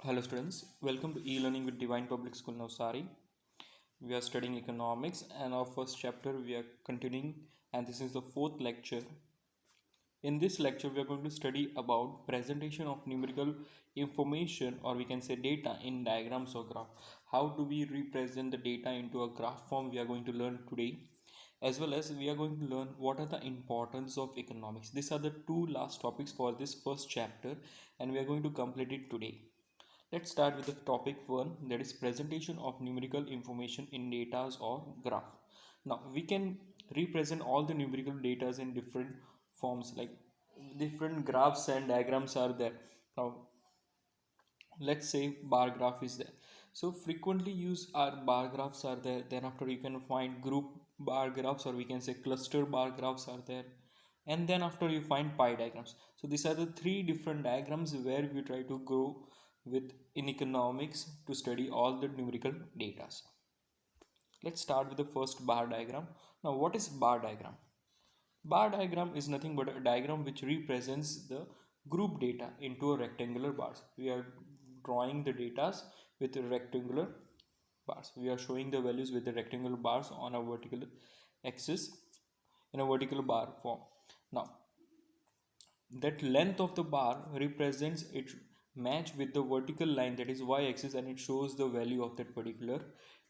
Hello students, welcome to e-learning with Divine Public School Navsari. We are studying economics and our first chapter we are continuing and this is the fourth lecture. In this lecture we are going to study about presentation of numerical information or we can say data in diagrams or graph. How do we represent the data into a graph form we are going to learn today, as well as we are going to learn what are the importance of economics. These are the two last topics for this first chapter and we are going to complete it today. Let's start with the topic one, that is presentation of numerical information in data or graph. Now we can represent all the numerical data in different forms, like different graphs and diagrams are there. Now let's say bar graph is there. So frequently used are bar graphs are there. Then after you can find group bar graphs or we can say cluster bar graphs are there. And then after you find pie diagrams. So these are the three different diagrams where we try to go with in economics to study all the numerical data. Let's start with the first bar diagram. Now what is bar diagram? Bar diagram is nothing but a diagram which represents the group data into a rectangular bars. We are drawing the data with rectangular bars. We are showing the values with the rectangular bars on a vertical axis in a vertical bar form. Now that length of the bar represents it match with the vertical line, that is y-axis, and it shows the value of that particular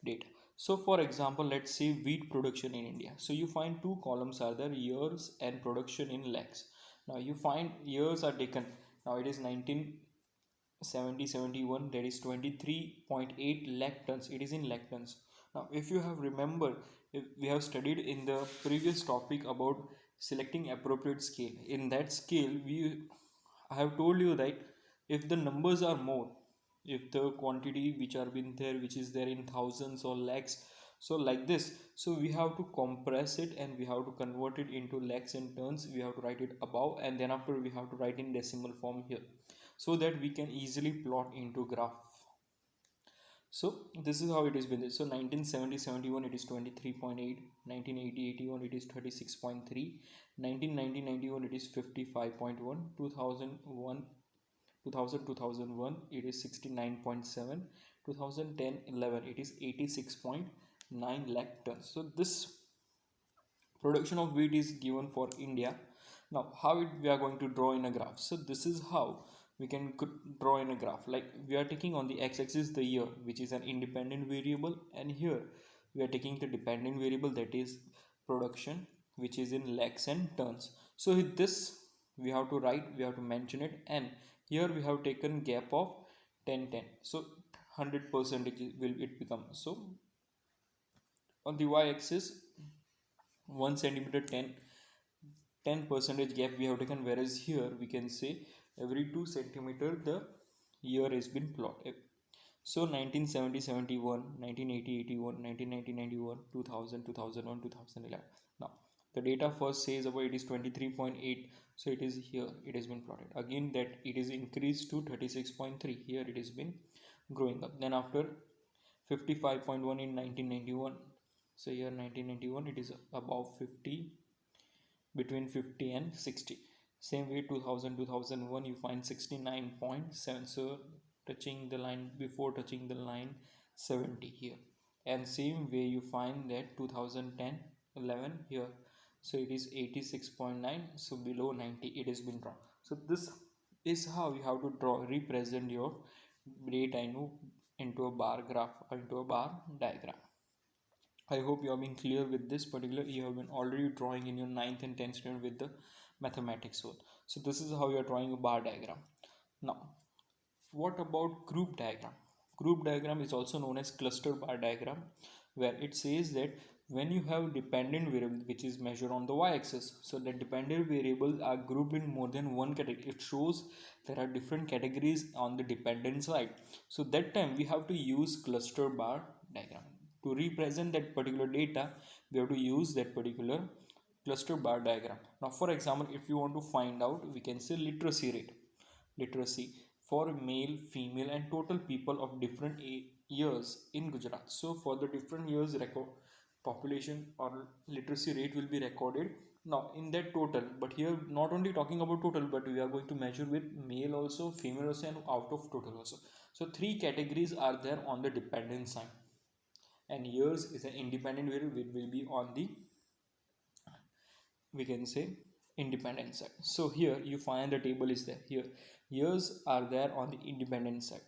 data. So for example, let's say wheat production in India. So you find two columns are there, years and production in lakhs. Now you find years are taken, now it is 1970-71, that is 23.8 lakh tons, it is in lakh tons. Now if you have remember, if we have studied in the previous topic about selecting appropriate scale, in that scale I have told you that if the numbers are more, if the quantity which are been there which is there in thousands or lakhs, so like this, so we have to compress it and we have to convert it into lakhs and tons. We have to write it above and then after we have to write in decimal form here, so that we can easily plot into graph. So this is how it is been. So 1970-71 it is 23.8, 1980-81 it is 36.3, 1990-91 it is 55.1, 2001 it is 69.7, 2010-11 it is 86.9 lakh tons. So this production of wheat is given for India. Now how we are going to draw in a graph? So this is how we can draw in a graph. Like we are taking on the x-axis the year, which is an independent variable, and here we are taking the dependent variable, that is production, which is in lakhs and tons. So with this we have to write, we have to mention it, and here we have taken gap of 10-10, so 100% will it become. So on the y-axis 1 centimeter 10 percentage gap we have taken, whereas here we can say every 2 centimeter the year has been plotted. So 1970 71, 1980 81, 1990 91, 2000 2001, 2011. Now the data first says about it is 23.8, so it is here it has been plotted again, that it is increased to 36.3, here it has been growing up. Then after 55.1 in 1991, so here 1991 it is above 50, between 50 and 60. Same way 2000 2001 you find 69.7, so touching the line, before touching the line 70 here. And same way you find that 2010 11 here, so it is 86.9, so below 90 it has been drawn. So this is how you have to draw represent your data into a bar graph or into a bar diagram. I hope you have been clear with this particular. You have been already drawing in your 9th and 10th standard with the mathematics one. So this is how you are drawing a bar diagram. Now, what about group diagram? Group diagram is also known as cluster bar diagram, where it says that when you have dependent variable which is measured on the y-axis, so the dependent variables are grouped in more than one category. It shows there are different categories on the dependent side. So that time we have to use cluster bar diagram to represent that particular data. We have to use that particular cluster bar diagram. Now for example, if you want to find out, we can say literacy rate, literacy for male, female, and total people of different years in Gujarat. So for the different years record population or literacy rate will be recorded now in that total. But here not only talking about total, but we are going to measure with male also, female also, and out of total also. So three categories are there on the dependent side, and years is an independent variable, which will be on the, we can say, independent side. So here you find the table is there. Here years are there on the independent side.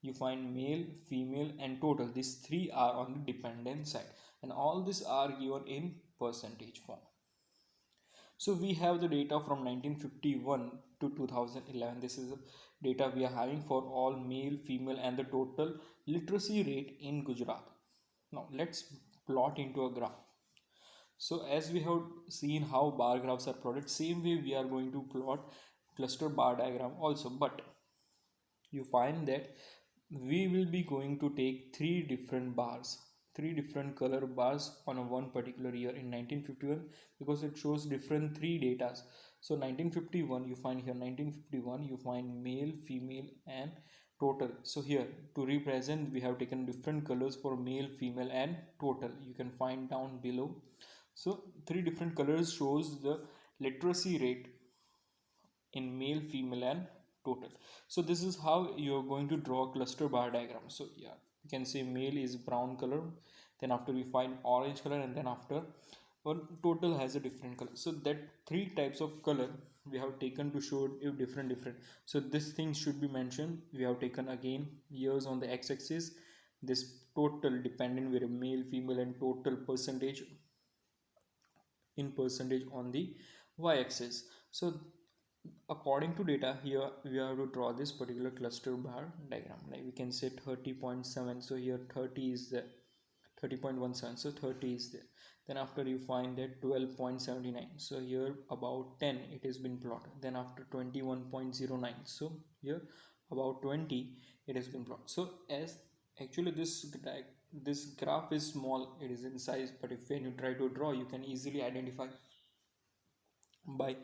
You find male, female and total. These three are on the dependent side, and all these are given in percentage form. So we have the data from 1951 to 2011. This is the data we are having for all male, female and the total literacy rate in Gujarat. Now let's plot into a graph. So as we have seen how bar graphs are plotted, same way we are going to plot cluster bar diagram also. But you find that we will be going to take three different bars, three different color bars on a one particular year in 1951, because it shows different three datas. So 1951 you find here, 1951 you find male, female and total. So here to represent we have taken different colors for male, female and total. You can find down below. So three different colors shows the literacy rate in male, female and total. So this is how you're going to draw a cluster bar diagram. So yeah, you can say male is brown color, then after we find orange color, and then after one total has a different color. So that three types of color we have taken to show you different. So this thing should be mentioned. We have taken again years on the x-axis, this total dependent variable male, female and total percentage in percentage on the y-axis. So according to data here we have to draw this particular cluster bar diagram. Like we can say 30.7. So here 30 is there, 30.17. So 30 is there. Then after you find that 12.79. So here about 10 it has been plotted. Then after 21.09. So here about 20 it has been plotted. So as actually this graph is small, it is in size, but if when you try to draw you can easily identify by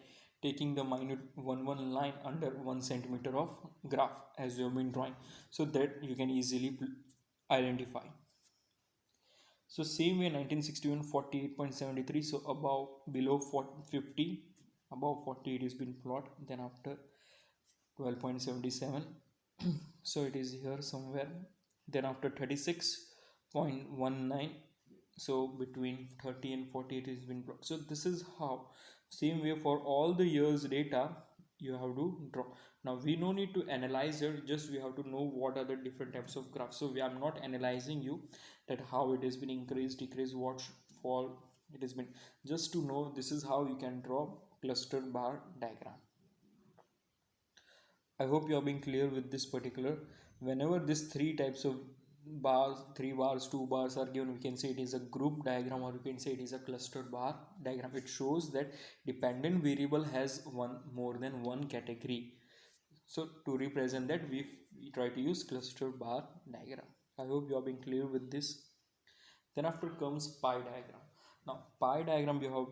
taking the minute one line under 1 centimeter of graph as you have been drawing, so that you can easily identify. So same way 1961 48.73. So above below 50, above 40 it has been plot. Then after 12.77 so it is here somewhere. Then after 36.19. So between 30 and 40 it has been plotted. So this is how, same way for all the years data you have to draw. Now we no need to analyze it, just we have to know what are the different types of graphs. So we are not analyzing you that how it has been increased, decreased, what fall it has been, just to know this is how you can draw cluster bar diagram. I hope you have been clear with this particular. Whenever these three types of bars, three bars, two bars are given, we can say it is a group diagram, or you can say it is a cluster bar diagram. It shows that dependent variable has one more than one category. So to represent that we try to use cluster bar diagram. I hope you have been clear with this. Then after comes pie diagram. Now pie diagram you have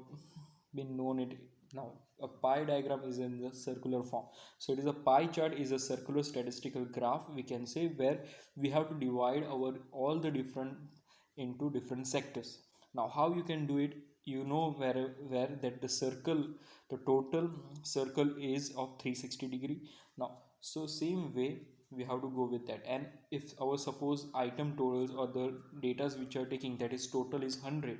been known it. Now a pie diagram is in the circular form. So it is a pie chart is a circular statistical graph, we can say, where we have to divide our all the different into different sectors. Now how you can do it, you know, where that the circle, the total circle is of 360-degree. Now so same way we have to go with that. And if our suppose item totals or the datas which are taking, that is total is 100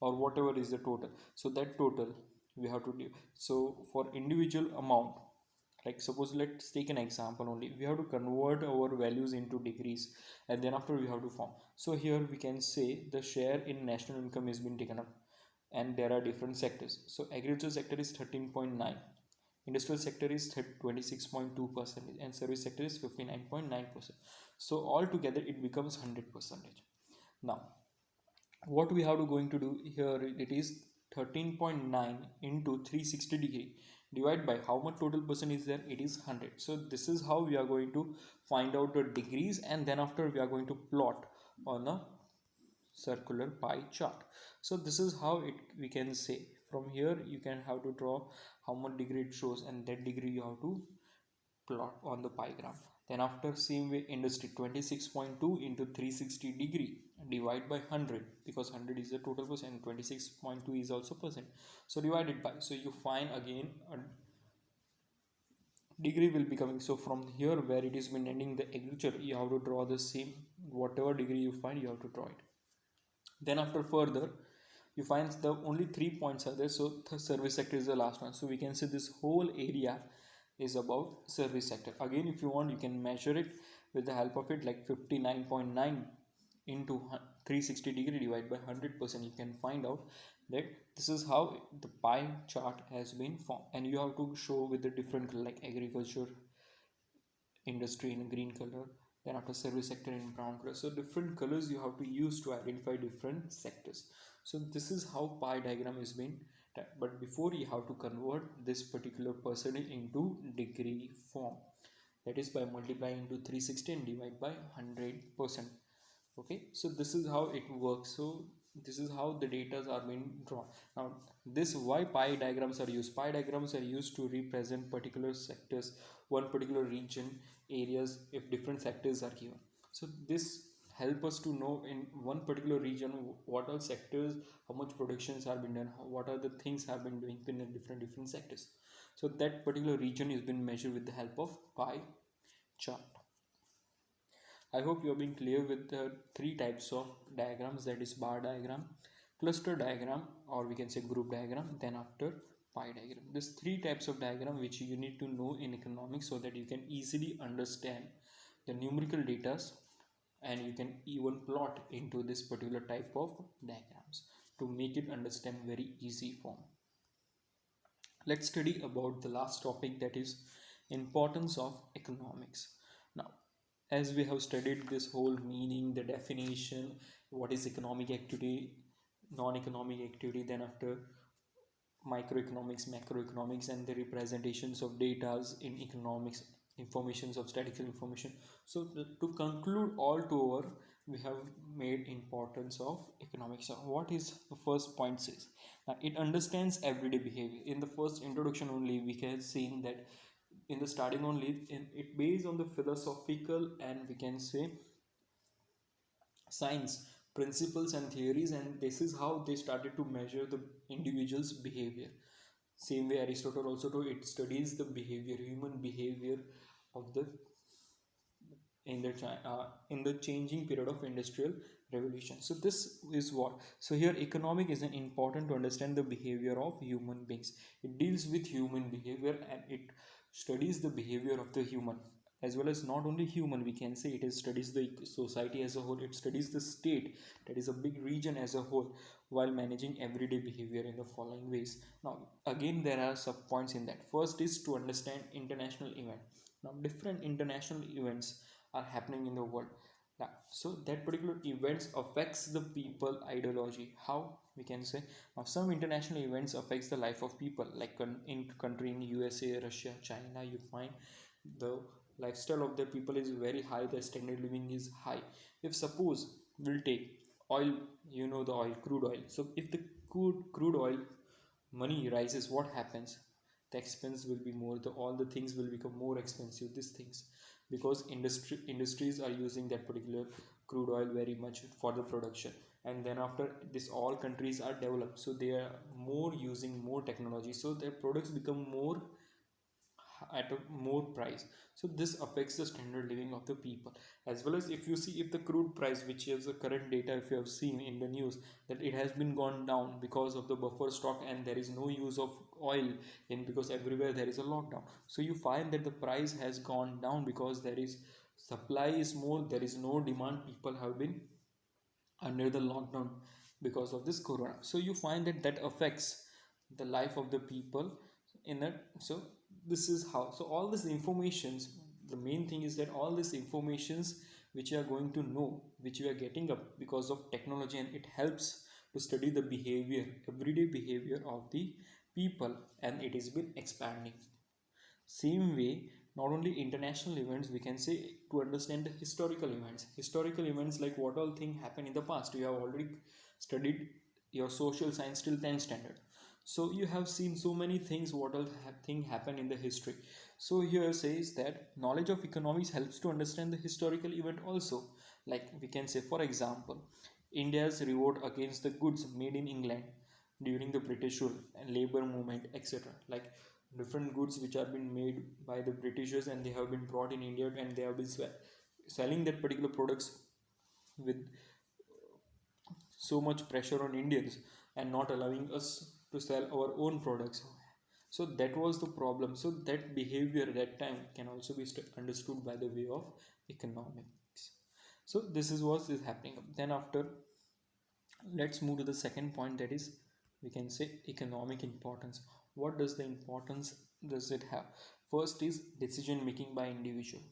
or whatever is the total, so that total we have to do. So for individual amount, like suppose let's take an example only, we have to convert our values into degrees, and then after we have to form. So here we can say the share in national income has been taken up, and there are different sectors. So agriculture sector is 13.9, industrial sector is 26.2%, and service sector is 59.9%. So altogether it becomes 100%. Now what we have to going to do here, it is 13.9 into 360-degree divided by how much total percent is there, it is 100. So this is how we are going to find out the degrees, and then after we are going to plot on a circular pie chart. So this is how it we can say. From here you can have to draw how much degree it shows, and that degree you have to plot on the pie graph. Then after same way industry 26.2 into 360-degree divide by 100, because 100 is the total percent and 26.2 is also percent. So divided by, so you find again degree will be coming. So from here where it is been ending the agriculture, you have to draw the same, whatever degree you find you have to draw it. Then after further you find the only 3 points are there, so the service sector is the last one. So we can say this whole area is about service sector. Again, if you want, you can measure it with the help of it, like 59.9 into 360 degree divided by 100%. You can find out that this is how the pie chart has been formed, and you have to show with the different color, like agriculture, industry in green color, then after service sector in brown color. So different colors you have to use to identify different sectors. So this is how pie diagram is being done. But before, you have to convert this particular percentage into degree form, that is by multiplying into 360 and divide by 100%. Okay, so this is how it works. So this is how the data are being drawn. Now, this why pie diagrams are used. Pie diagrams are used to represent particular sectors, one particular region, areas, if different sectors are given. So this help us to know in one particular region what are sectors, how much productions have been done, what are the things have been doing in different sectors. So that particular region is been measured with the help of pie chart. I hope you have been clear with the three types of diagrams, that is bar diagram, cluster diagram, or we can say group diagram, then after pie diagram. These three types of diagram which you need to know in economics so that you can easily understand the numerical data, and you can even plot into this particular type of diagrams to make it understand very easy form. Let's study about the last topic, that is importance of economics. Now, as we have studied this whole meaning, the definition, what is economic activity, non-economic activity, then after microeconomics, macroeconomics, and the representations of data in economics, informations of statistical information. So to conclude all together, we have made importance of economics. So what is the first point says? Now, it understands everyday behavior. In the first introduction only, we can see that in the starting only, it based on the philosophical and we can say science principles and theories, and this is how they started to measure the individual's behavior. Same way Aristotle also too, it studies the behavior, human behavior of the in the changing period of industrial revolution. So this is what, so here economic is an important to understand the behavior of human beings. It deals with human behavior and it studies the behavior of the human, as well as not only human, we can say it is studies the society as a whole, it studies the state, that is a big region as a whole, while managing everyday behavior in the following ways. Now again, there are sub points in that. First is to understand international event. Now different international events are happening in the world. Now, so that particular events affects the people ideology. How we can say, now some international events affects the life of people, like in country in USA, Russia, China, you find the lifestyle of the people is very high, the standard living is high. If suppose we'll take oil, you know the oil, crude oil. So if the crude oil money rises, what happens? The expense will be more, the all the things will become more expensive, these things, because industries are using that particular crude oil very much for the production. And then after this, all countries are developed, so they are more using more technology, so their products become more at a more price. So this affects the standard living of the people. As well as if you see, if the crude price, which is the current data, if you have seen in the news, that it has been gone down because of the buffer stock and there is no use of oil in, because everywhere there is a lockdown. So you find that the price has gone down because there is supply is more, there is no demand, people have been under the lockdown because of this corona. So you find that that affects the life of the people in it. So this is how, so all these informations, the main thing is that all these informations which you are going to know, which you are getting up because of technology, and it helps to study the behavior, everyday behavior of the people, and it has been expanding. Same way, not only international events, we can say to understand the historical events, like what all thing happened in the past. You have already studied your social science till 10th standard, so you have seen so many things what all thing happened in the history. So here says that knowledge of economics helps to understand the historical event also. Like we can say, for example, India's revolt against the goods made in England during the British rule and labor movement, etc. Like different goods which are been made by the Britishers and they have been brought in India, and they have been selling that particular products with so much pressure on Indians and not allowing us to sell our own products. So that was the problem. So that behavior that time can also be understood by the way of economics. So this is what is happening. Then after, let's move to the second point, that is, we can say, economic importance. What does the importance does it have? First is decision making by individual.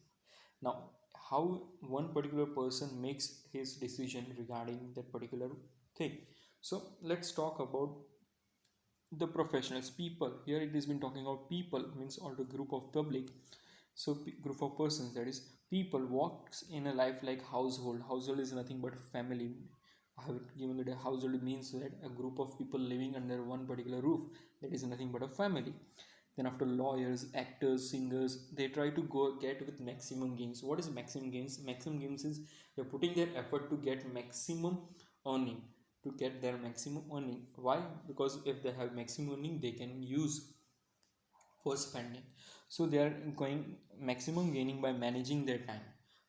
Now, how one particular person makes his decision regarding that particular thing. So let's talk about the professionals, people. Here it has been talking about people, means all the group of public. So group of persons, that is, people walks in a life like household. Household is nothing but family. I have given that a household means that a group of people living under one particular roof, that is nothing but a family. Then after, lawyers, actors, singers, they try to go get with maximum gains. What is maximum gains? Maximum gains is they're putting their effort to get maximum earning, to get their maximum earning. Why? Because if they have maximum earning, they can use for spending. So they are going maximum gaining by managing their time.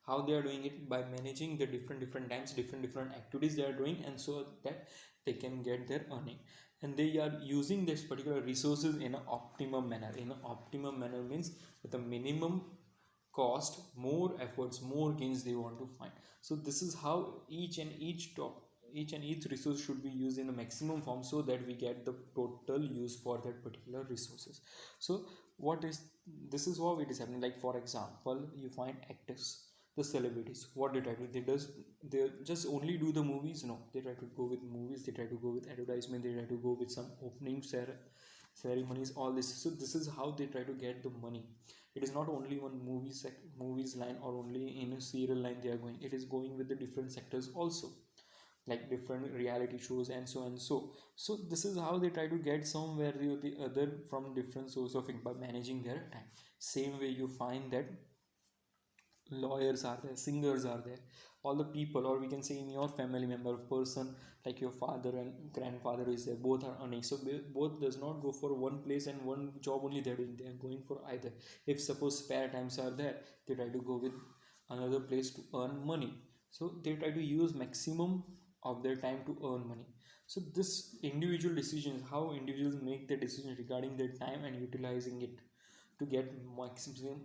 How they are doing it? By managing the different times, different activities they are doing, and so that they can get their earning. And they are using this particular resources in an optimum manner. In an optimum manner means with a minimum cost, more efforts, more gains they want to find. So this is how each and each resource should be used in a maximum form, so that we get the total use for that particular resources. So what is, this is how it is happening. Like for example, you find actors, the celebrities, what they try to, they just only do the movies? No, they try to go with movies, they try to go with advertisement, they try to go with some opening ceremonies, all this. So this is how they try to get the money. It is not only one movies line or only in a serial line they are going, it is going with the different sectors also, like different reality shows and so and so. So this is how they try to get somewhere or the other from different source of income by managing their time. Same way you find that lawyers are there, singers are there, all the people, or we can say in your family member person, like your father and grandfather is there, both are earning. So both does not go for one place and one job only they're doing, they are going for either. If suppose spare times are there, they try to go with another place to earn money. So they try to use maximum of their time to earn money. So this individual decisions, how individuals make the decision regarding their time and utilizing it to get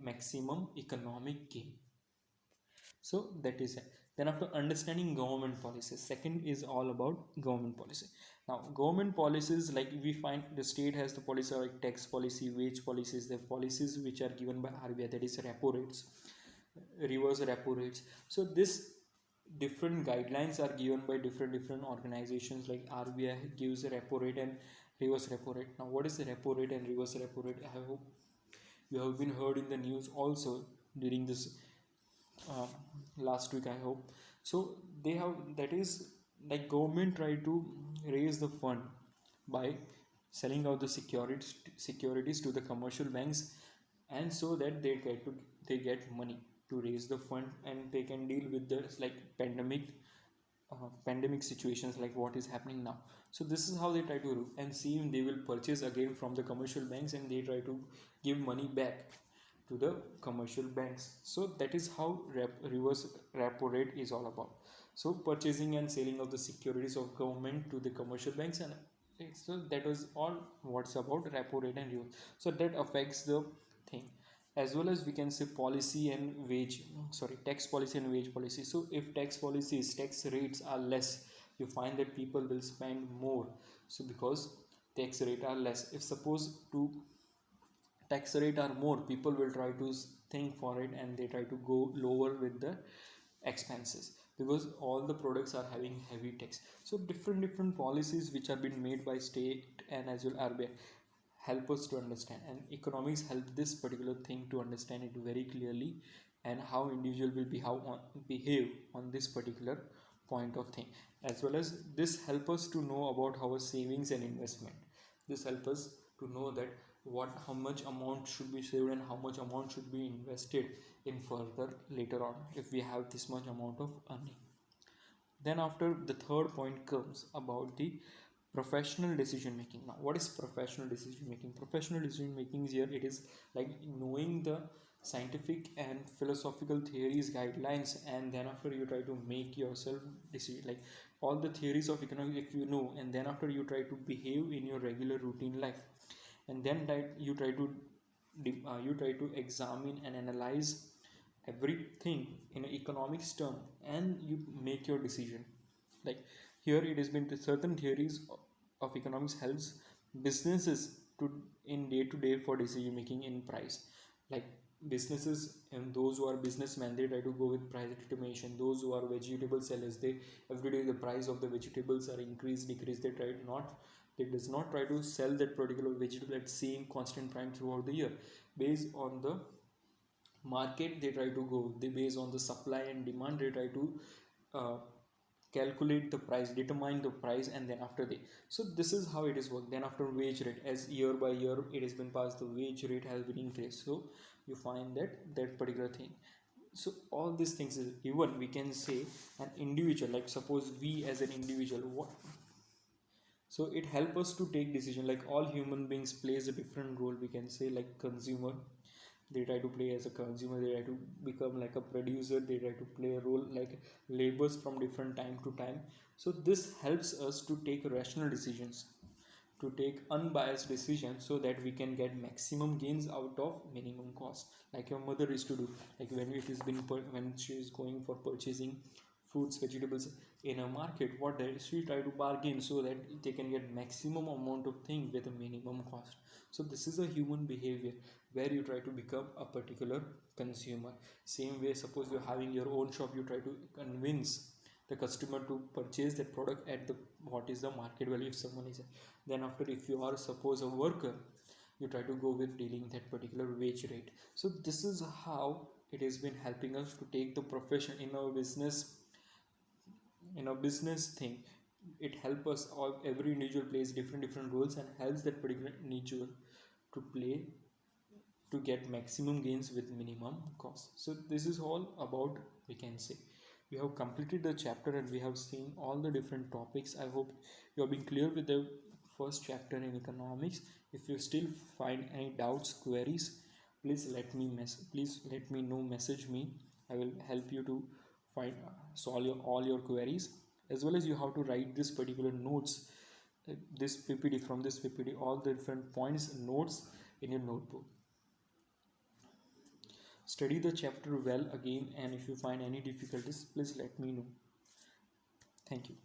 maximum economic gain. So that is it. Then after, understanding government policies, second is all about government policy. Now government policies, like we find the state has the policy like tax policy, wage policies, the policies which are given by RBI, that is repo rates, reverse repo rates. So this different guidelines are given by different organizations. Like RBI gives a repo rate and reverse repo rate. Now what is the repo rate and reverse repo rate? I hope you have been heard in the news also during this uh, last week, I hope. So they have, that is, like government try to raise the fund by selling out the securities to the commercial banks, and so that they get money to raise the fund, and they can deal with the like pandemic situations like what is happening now. So this is how they try to do, and see, they will purchase again from the commercial banks, and they try to give money back to the commercial banks. So that is how reverse repo rate is all about. So purchasing and selling of the securities of government to the commercial banks, and so that was all what's about repo rate and reverse. So that affects the thing. As well as we can say policy and wage, sorry, tax policy and wage policy. So if tax policies, tax rates are less, you find that people will spend more. So because tax rate are less, if suppose to tax rate are more, people will try to think for it, and they try to go lower with the expenses, because all the products are having heavy tax. So different policies which have been made by state and as well RBI help us to understand, and economics help this particular thing to understand it very clearly, and how individual will behave on this particular point of thing. As well as this help us to know about our savings and investment. This help us to know that what how much amount should be saved and how much amount should be invested in further later on if we have this much amount of earning. Then after, the third point comes about the Professional decision making. Now what is professional decision making? Professional decision making is here, it is like knowing the scientific and philosophical theories, guidelines, and then after you try to make yourself decision, like all the theories of economics if you know, and then after you try to behave in your regular routine life, and then you try to you try to examine and analyze everything in an economics term, and you make your decision. Like here it has been the certain theories of economics helps businesses to in day to day for decision making in price. Like businesses and those who are businessmen, they try to go with price determination. Those who are vegetable sellers, they every day the price of the vegetables are increased decrease, they try not, they does not try to sell that particular vegetable at same constant price throughout the year. Based on the market they try to go, they base on the supply and demand, they try to uh, calculate the price, determine the price, and then after they, so this is how it is work. Then after wage rate, as year by year it has been passed, the wage rate has been increased, so you find that that particular thing. So all these things is, even we can say an individual, like suppose we as an individual, what, so it help us to take decision. Like all human beings plays a different role, we can say, like consumer, they try to play as a consumer, they try to become like a producer, they try to play a role like labors from different time to time. So this helps us to take rational decisions, to take unbiased decisions, so that we can get maximum gains out of minimum cost, like your mother is to do. Like when it is been when she is going for purchasing fruits, vegetables in a market, what they she try to bargain so that they can get maximum amount of thing with a minimum cost. So this is a human behavior where you try to become a particular consumer. Same way, suppose you're having your own shop, you try to convince the customer to purchase that product at the what is the market value if someone is. Then after, if you are suppose a worker, you try to go with dealing that particular wage rate. So this is how it has been helping us to take the profession in our business, in a business thing. It helps us all, every individual plays different roles and helps that particular individual to play, to get maximum gains with minimum cost. So this is all about, we can say, we have completed the chapter and we have seen all the different topics. I hope you have been clear with the first chapter in economics. If you still find any doubts, queries, please let me please let me know, message me. I will help you to find solve all your queries. As well as you have to write this particular notes, this PPT, from this PPT all the different points, notes in your notebook. Study the chapter well again, and if you find any difficulties, please let me know. Thank you.